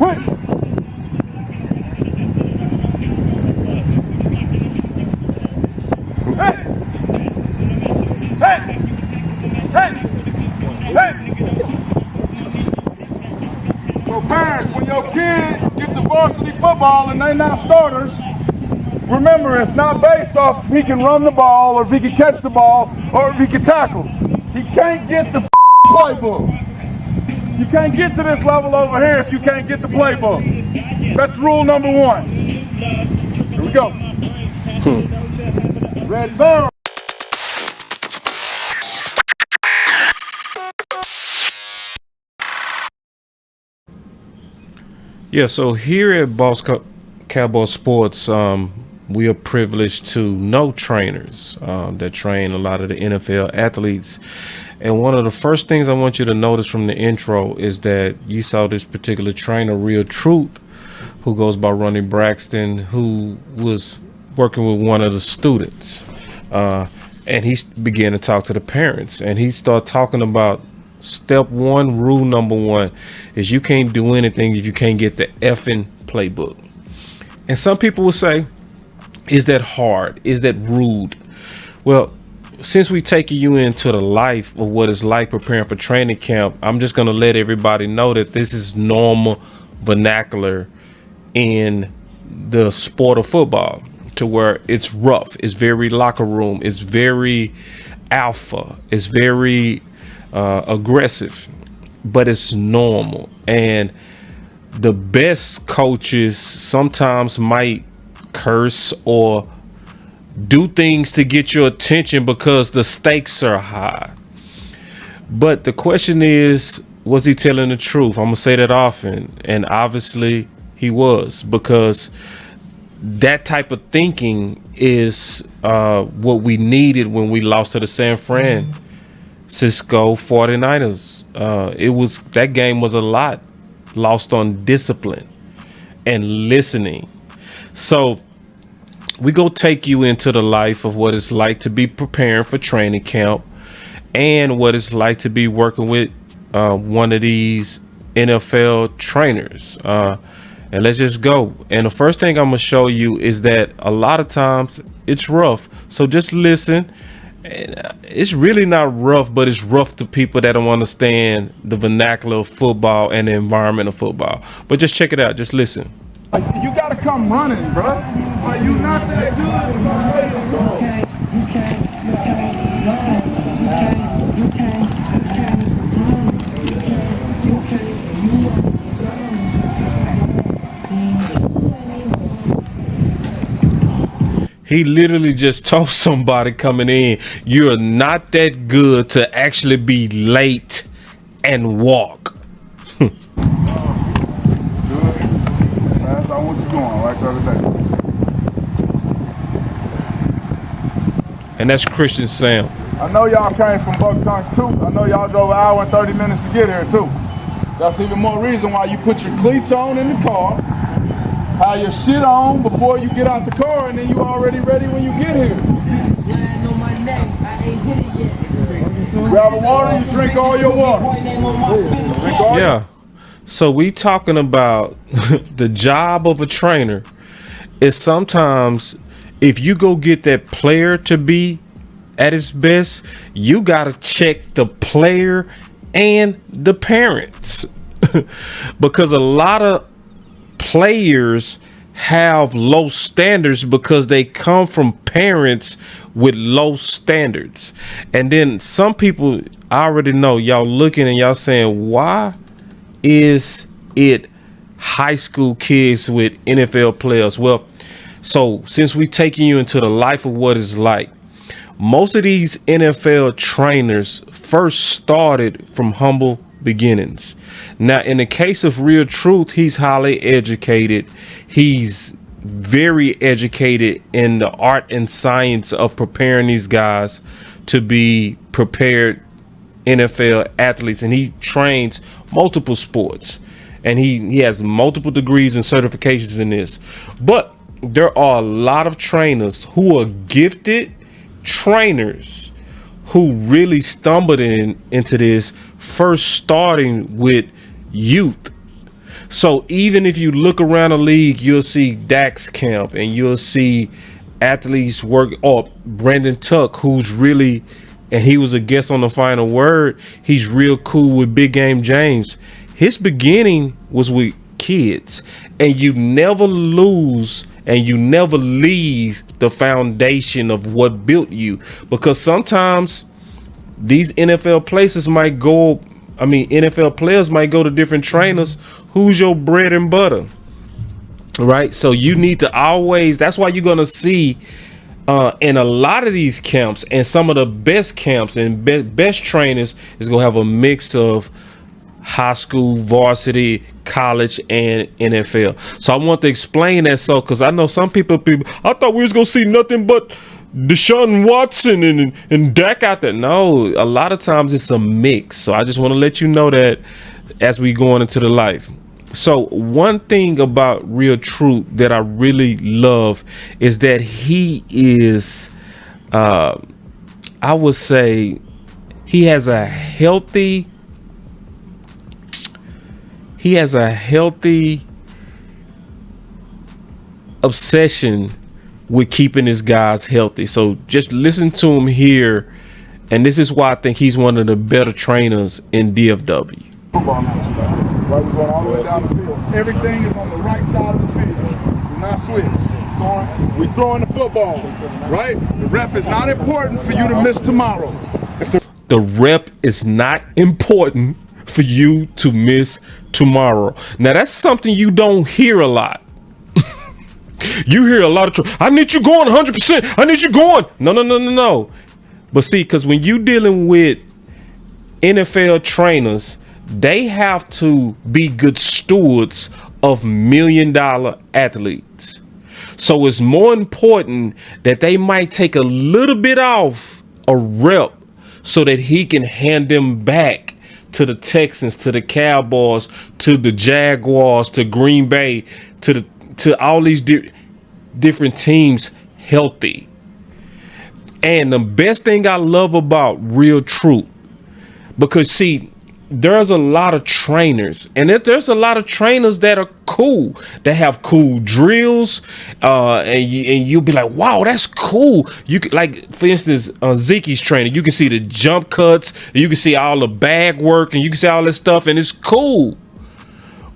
Quick. So parents, when your kid gets to varsity football and they not starters, remember it's not based off if he can run the ball or if he can catch the ball or if he can tackle. He can't get the playbook. You can't get to this level over here if you can't get the playbook. That's rule number one. Here we go. Red barrel. Yeah, so here at Cowboy Sports, we are privileged to know trainers that train a lot of the NFL athletes. And one of the first things I want you to notice from the intro is that you saw this particular trainer, Real Truth, who goes by Ronnie Braxton, who was working with one of the students. And he began to talk to the parents, and he started talking about step one, rule number one is you can't do anything if you can't get the effing playbook. And some people will say, is that hard? Is that rude? Well, since we taking you into the life of what it's like preparing for training camp, I'm just going to let everybody know that this is normal vernacular in the sport of football, to where it's rough, it's very locker room, it's very alpha, it's very aggressive, but it's normal. And the best coaches sometimes might curse or do things to get your attention because the stakes are high. But the question is, was he telling the truth? I'm gonna say that often, and obviously he was, because that type of thinking is what we needed when we lost to the San Francisco 49ers. That game was a lot lost on discipline and listening. So we go take you into the life of what it's like to be preparing for training camp and what it's like to be working with one of these NFL trainers. And let's just go. And the first thing I'm gonna show you is that a lot of times it's rough. So just listen. And it's really not rough, but it's rough to people that don't understand the vernacular of football and the environment of football. But just check it out. Just listen. You gotta come running, bro. Are you not that good? You can't run. You can't He literally just told somebody coming in, you're not that good to actually be late and walk. That's not what you're doing, right the other day. And that's Christian Sam. I know y'all came from Bucktongue too. I know y'all drove an hour and 30 minutes to get here too. That's even more reason why you put your cleats on in the car, have your shit on before you get out the car, and then you already ready when you get here. Grab a water, you drink all your water. Yeah. So we talking about the job of a trainer is sometimes if you go get that player to be at its best, you got to check the player and the parents because a lot of players have low standards because they come from parents with low standards. And then some people, I already know y'all looking and y'all saying, why is it high school kids with NFL players? Well, so since we taking you into the life of what it's like, most of these NFL trainers first started from humble beginnings. Now, in the case of Real Truth, he's highly educated. He's very educated in the art and science of preparing these guys to be prepared NFL athletes, and he trains multiple sports, and he has multiple degrees and certifications in this. But there are a lot of trainers who are gifted trainers who really stumbled into this first starting with youth. So even if you look around the league, you'll see Dax camp and you'll see athletes work, or Brandon Tuck, who's really, and he was a guest on the Final Word. He's real cool with Big Game James. His beginning was with kids, and you never lose and you never leave the foundation of what built you, because sometimes these NFL places might go, NFL players might go to different trainers. Who's your bread and butter? Right? So you need to always, that's why you're going to see in a lot of these camps, and some of the best camps and best trainers is going to have a mix of high school, varsity, college, and NFL. So I want to explain that, so because I know some people, I thought we was going to see nothing but Deshaun Watson and Dak out there. No, a lot of times it's a mix. So I just want to let you know that as we go on into the life. So one thing about Real Truth that I really love is that he is, I would say, he has a healthy obsession with keeping his guys healthy. So just listen to him here, and this is why I think he's one of the better trainers in DFW. Football now. Right, we're going all the way down the field. Everything is on the right side of the field. Do not switch. We throwing the football, right? The rep is not important for you to miss tomorrow. The rep is not important for you to miss tomorrow. Now that's something you don't hear a lot. You hear a lot of I need you going 100%. I need you going. No. But see, because when you dealing with NFL trainers, they have to be good stewards of $1 million athletes. So it's more important that they might take a little bit off a rep so that he can hand them back to the Texans, to the Cowboys, to the Jaguars, to Green Bay, to all these different teams healthy. And the best thing I love about Real Truth, because see, there's a lot of trainers, and there's a lot of trainers that are cool, that have cool drills, and you'll be like, wow, that's cool. You could, like, for instance, Zeke's training, you can see the jump cuts, you can see all the bag work, and you can see all this stuff, and it's cool.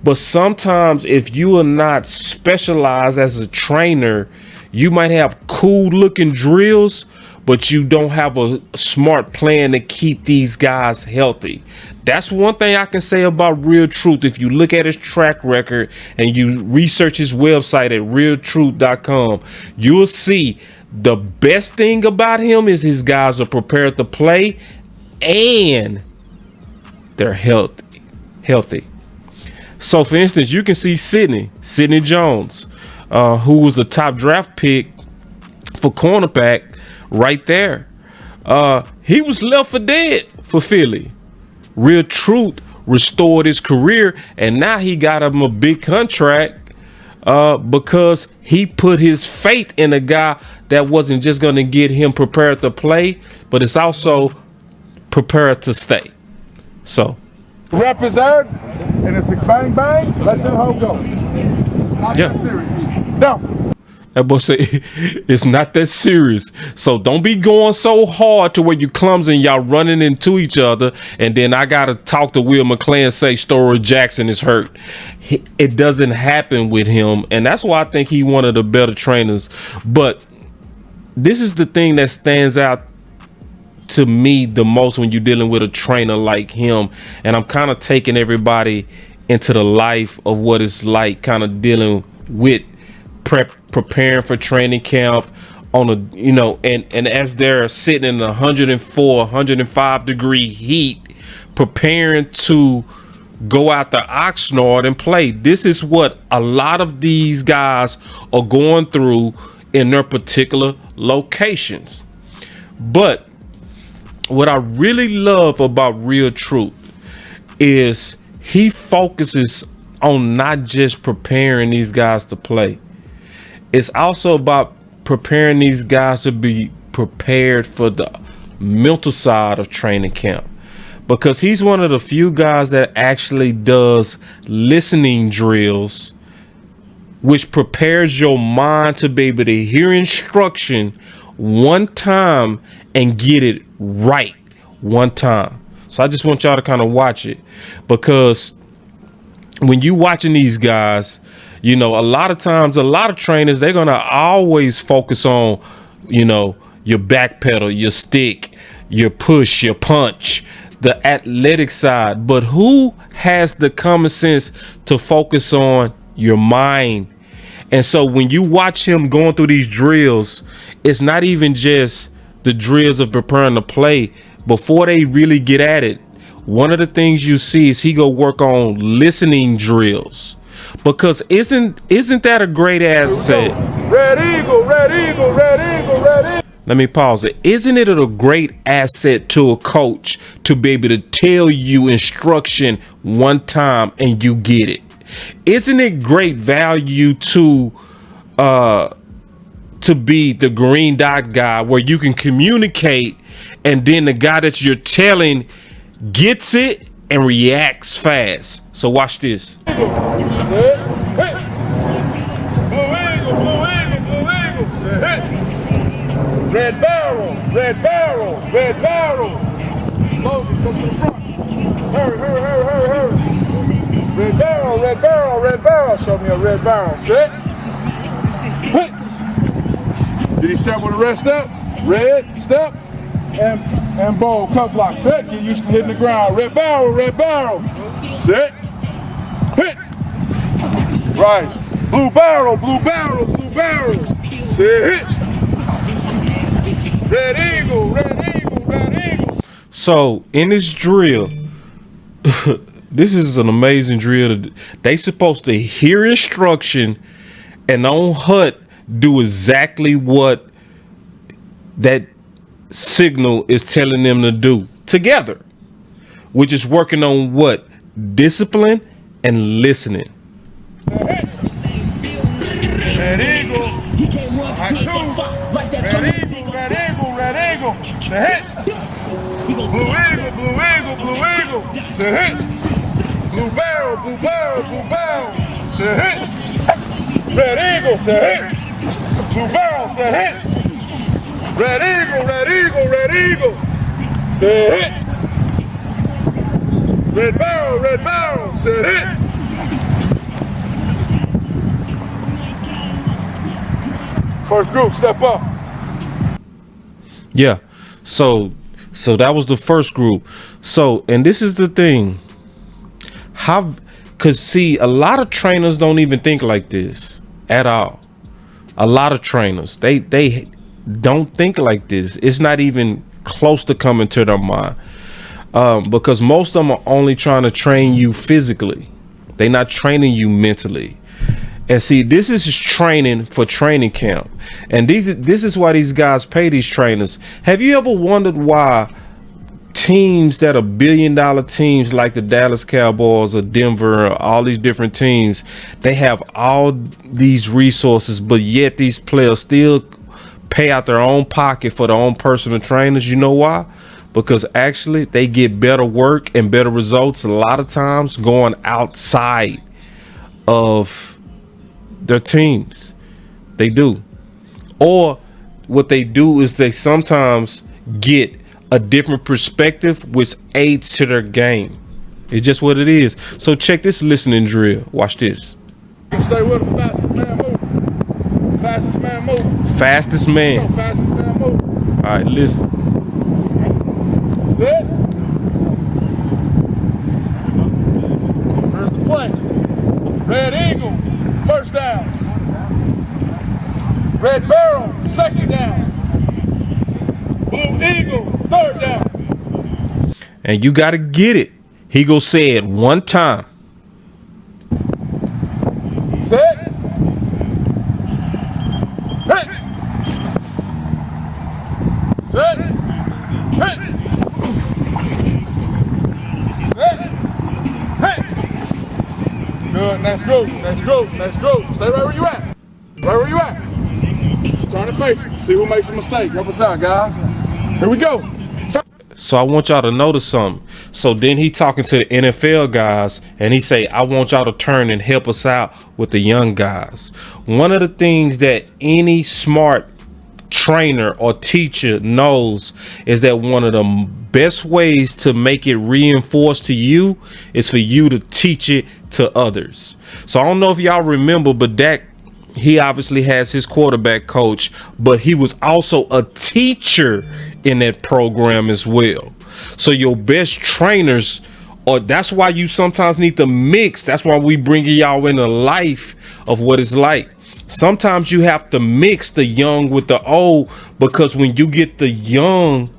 But sometimes if you are not specialized as a trainer, you might have cool looking drills, but you don't have a smart plan to keep these guys healthy. That's one thing I can say about Real Truth. If you look at his track record and you research his website at realtruth.com, you'll see the best thing about him is his guys are prepared to play and they're healthy. So for instance, you can see Sidney Jones, who was the top draft pick for cornerback right there. He was left for dead for Philly. Real Truth restored his career, and now he got him a big contract because he put his faith in a guy that wasn't just going to get him prepared to play, but it's also prepared to stay. So rep is aired, and it's a bang bang. Let that hoe go. It's not that serious. No. That boy say it's not that serious. So don't be going so hard to where you clumsy and y'all running into each other, and then I gotta talk to Will McClay and say Story Jackson is hurt. It doesn't happen with him, and that's why I think he's one of the better trainers. But this is the thing that stands out to me the most when you're dealing with a trainer like him, and I'm kind of taking everybody into the life of what it's like kind of dealing with preparing for training camp on a, and as they're sitting in 104 105 degree heat preparing to go out to Oxnard and play. This is what a lot of these guys are going through in their particular locations. But what I really love about Real Truth is he focuses on not just preparing these guys to play. It's also about preparing these guys to be prepared for the mental side of training camp. because he's one of the few guys that actually does listening drills, which prepares your mind to be able to hear instruction one time and get it right one time. So I just want y'all to kind of watch it, because when you watching these guys, you know, a lot of times, a lot of trainers, they're going to always focus on, you know, your back pedal, your stick, your push, your punch, the athletic side. But who has the common sense to focus on your mind? And so when you watch him going through these drills, it's not even just the drills of preparing to play. Before they really get at it, one of the things you see is he go work on listening drills, because isn't that a great asset? Red Eagle, Red Eagle, Red Eagle, Red Eagle. Let me pause it. Isn't it a great asset to a coach to be able to tell you instruction one time and you get it? Isn't it great value to be the green dot guy, where you can communicate and then the guy that you're telling gets it and reacts fast? So watch this. Blue Eagle, Blue Eagle, Blue Eagle. Say hit. Red barrel, red barrel, red barrel. Logan, come to the front. Hurry, hurry, hurry, hurry, hurry. Red barrel, red barrel, red barrel. Show me a red barrel. Set. Hit. Did he step with a red step? Red step. And bowl, cup block. Set. Get used to hitting the ground. Red barrel, red barrel. Set. Hit. Right. Blue barrel, blue barrel, blue barrel. Set. Hit. Red Eagle, Red Eagle, Red Eagle. So in this drill, this is an amazing drill. They supposed to hear instruction and on HUT do exactly what that signal is telling them to do together, which is working on what? Discipline and listening. Red Eagle. Hot two. Red Eagle, Red Eagle, Red Eagle. Say hit. Blue Eagle, Blue Eagle, Blue Eagle. Say hit. Blue barrel, Blue barrel, Blue barrel. Say hit. Red Eagle, say hit. Blue barrel, say hit. Red Eagle, Red Eagle, Red Eagle. Say hit. Red barrel, say hit. First group, step up. Yeah. So that was the first group. So, and this is the thing. Cause see, a lot of trainers don't even think like this at all. A lot of trainers, they don't think like this. It's not even close to coming to their mind. Because most of them are only trying to train you physically. They're not training you mentally. And see, this is training for training camp. And this is why these guys pay these trainers. Have you ever wondered why teams that are billion-dollar teams like the Dallas Cowboys or Denver or all these different teams, they have all these resources, but yet these players still pay out their own pocket for their own personal trainers? You know why? Because actually they get better work and better results a lot of times going outside of their teams. They do. Or what they do is they sometimes get a different perspective which aids to their game. It's just what it is. So check this listening drill. Watch this. Stay with him. Fastest man moving. Fastest man moving. Fastest man. Fastest man moving. All right, listen. Set. Here's the play. Red Eagle, first down. Red Barrel, second down. Blue Eagle, third down. And you got to get it. He go say it one time. Set. Hit. Set. Hit. Set. Hit. Good. Next group. Next group. Next group. Stay right where you at. Right where you at. Just turn and face it. See who makes a mistake. Help us out, guys. Here we go. So I want y'all to notice something. So then he talking to the NFL guys and he say, I want y'all to turn and help us out with the young guys. One of the things that any smart trainer or teacher knows is that one of the best ways to make it reinforced to you is for you to teach it to others. So I don't know if y'all remember, but Dak, he obviously has his quarterback coach, but he was also a teacher in that program as well. So your best trainers, or that's why you sometimes need to mix. That's why we bring y'all into life of what it's like. Sometimes you have to mix the young with the old, because when you get the young,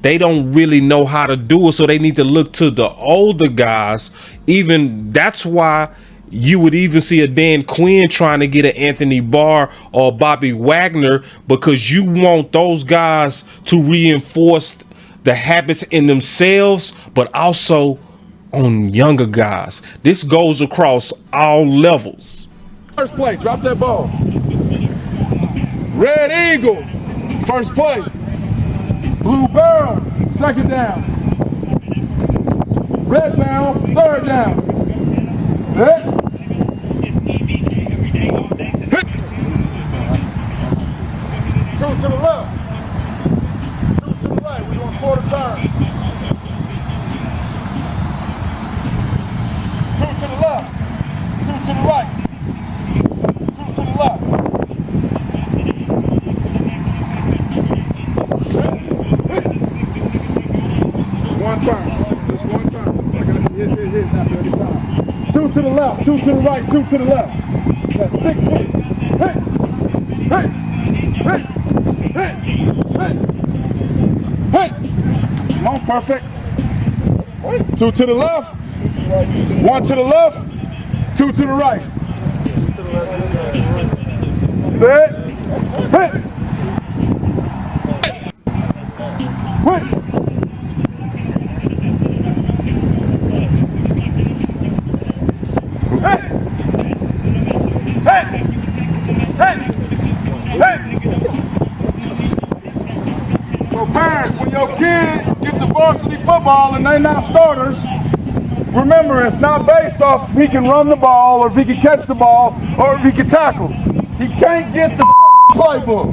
they don't really know how to do it. So they need to look to the older guys. Even that's why you would even see a Dan Quinn trying to get an Anthony Barr or Bobby Wagner, because you want those guys to reinforce the habits in themselves, but also on younger guys. This goes across all levels. First play, drop that ball. Red Eagle, first play. Blue Barrel, second down. Red Barrel, third down. Set. Two to the left. Two to the right. We're doing quarter turn. Two to the left. Two to the right. Two to the left. Just one turn. Just one turn. I gotta hit after every time. Two to the left. Two to the right. Two to the left. That's 6 hits. Hit. Hit. Hit. Hit. Hit. Hit. Come on, perfect. Two to the left. One to the left. Two to the right. Set. Hit. Hit. So parents, when your kid gets to varsity football and they not starters, remember, it's not based off if he can run the ball or if he can catch the ball or if he can tackle. He can't get the playbook.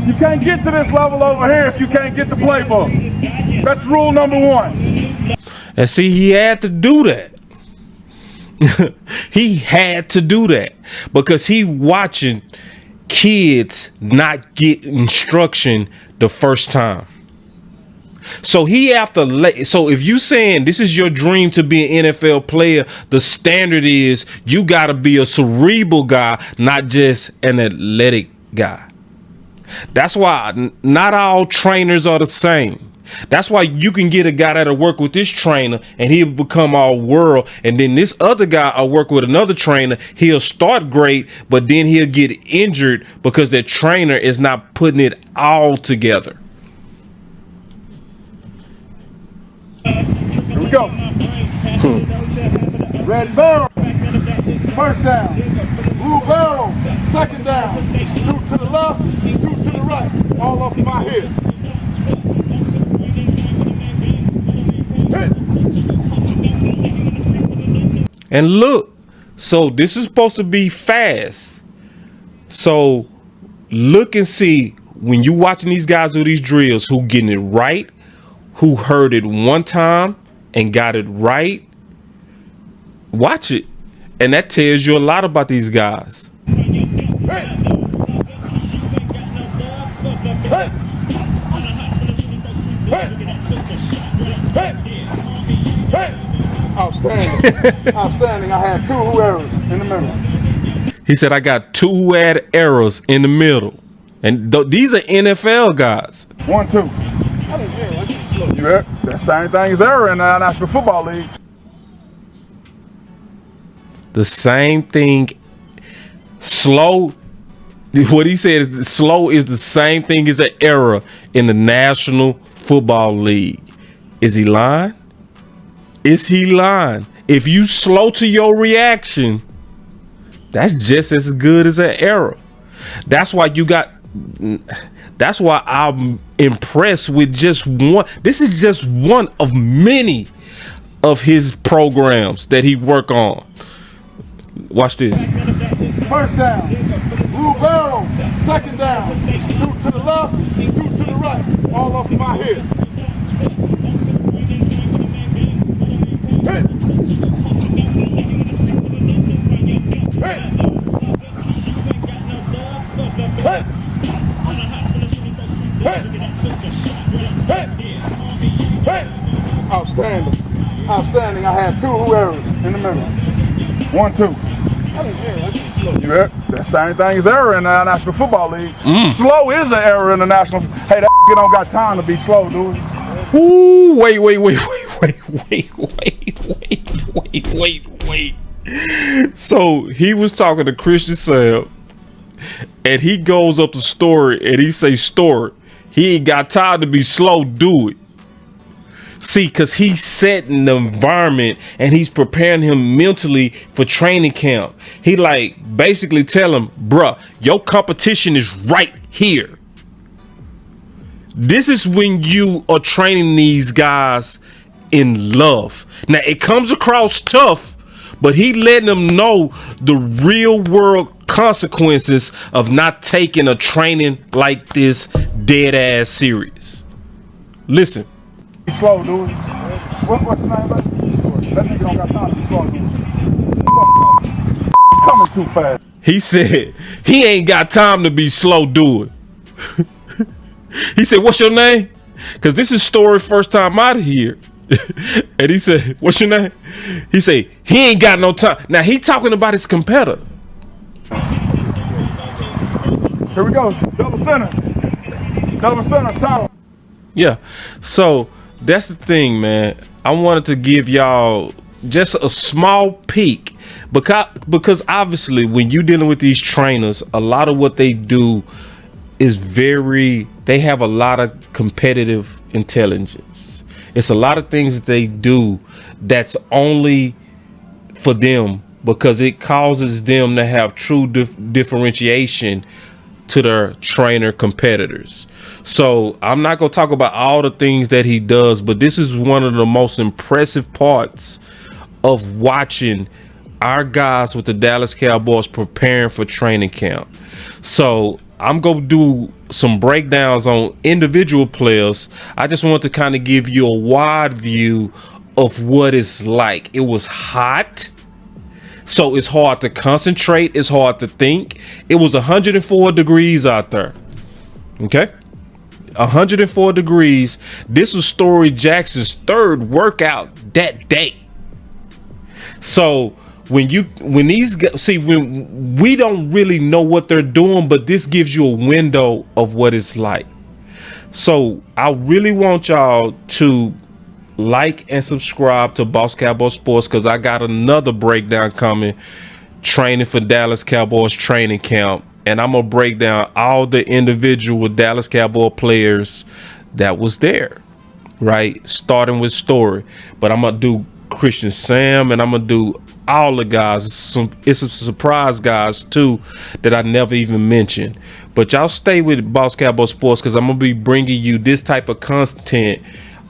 You can't get to this level over here if you can't get the playbook. That's rule number one. And see, he had to do that. He had to do that because he watching kids not get instruction the first time. So he have to so if you saying this is your dream to be an NFL player, the standard is you got to be a cerebral guy, not just an athletic guy. That's why not all trainers are the same. That's why you can get a guy that'll work with this trainer and he'll become all world. And then this other guy will work with another trainer. He'll start great, but then he'll get injured because the trainer is not putting it all together. Here we go. Red Barrel, first down. Blue Barrel, second down. Two to the left, two to the right. All off my hits. And look, so this is supposed to be fast. So look and see when you watching these guys do these drills, who getting it right, who heard it one time and got it right. Watch it. And that tells you a lot about these guys. Outstanding. Outstanding. I had two errors in the middle. He said, I got two who had errors in the middle. And these are NFL guys. 1, 2. You heard? That same thing as error in the National Football League. The same thing. Slow. What he said is slow is the same thing as an error in the National Football League. Is he lying? Is he lying? If you slow to your reaction, that's just as good as an error. That's why you got That's why I'm impressed with just one. This is just one of many of his programs that he work on. Watch this. First down. Blue barrel. Second down. 2 to the left, 2 to the right. All off my hips. Hit. Hit. Hit. Hit. Hit. Hit. Outstanding. Outstanding. I had 2 errors in the middle. 1, 2. You heard? The same thing as error in the National Football League. Slow is an error in the National. Hey, that don't got time to be slow, dude. Ooh, wait. So he was talking to Christian Sam, and he goes up to Story, and he say, Story, he ain't got time to be slow, do it. See, because he's setting the environment and he's preparing him mentally for training camp. He like basically tell him, bruh, your competition is right here. This is when you are training these guys in love. Now, it comes across tough, but he letting them know the real world consequences of not taking a training like this dead ass serious. Listen. Be slow, dude. What's the name, buddy? That nigga don't got time to be slow, dude. Fuck no. Coming too fast. He said he ain't got time to be slow, do it. He said, what's your name? Because this is Story first time out of here. And he said, what's your name? He said, he ain't got no time. Now, he talking about his competitor. Here we go. Double center. Double center, Tyler. Yeah. So, that's the thing, man. I wanted to give y'all just a small peek. Because obviously, when you're dealing with these trainers, a lot of what they do is they have a lot of competitive intelligence. It's a lot of things that they do that's only for them, because it causes them to have true differentiation to their trainer competitors. So I'm not going to talk about all the things that he does, but this is one of the most impressive parts of watching our guys with the Dallas Cowboys preparing for training camp. So I'm going to do some breakdowns on individual players. I just want to kind of give you a wide view of what it's like. It was hot, so it's hard to concentrate. It's hard to think. It was 104 degrees out there. Okay? 104 degrees. This was Story Jackson's 3rd workout that day. So when these guys, see, when we don't really know what they're doing, but this gives you a window of what it's like. So I really want y'all to like and subscribe to Boss Cowboy Sports, because I got another breakdown coming, training for Dallas Cowboys training camp, and I'm gonna break down all the individual Dallas Cowboy players that was there, right? Starting with Story, but I'm gonna do Christian Sam, and I'm gonna do all the guys. It's some surprise guys too that I never even mentioned. But y'all stay with Boss Cowboy Sports, because I'm gonna be bringing you this type of content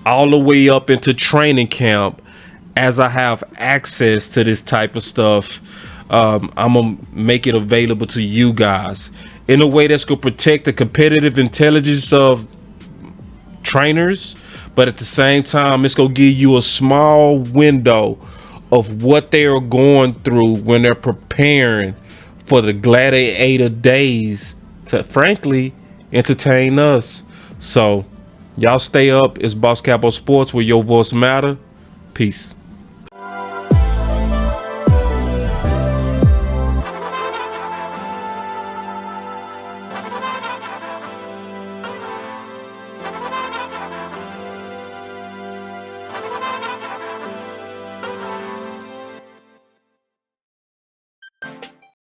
all the way up into training camp. As I have access to this type of stuff, I'm gonna make it available to you guys in a way that's gonna protect the competitive intelligence of trainers, but at the same time, it's gonna give you a small window of what they are going through when they're preparing for the gladiator days to, frankly, entertain us. So y'all stay up. It's Boss Cowboy Sports, where your voice matter. Peace.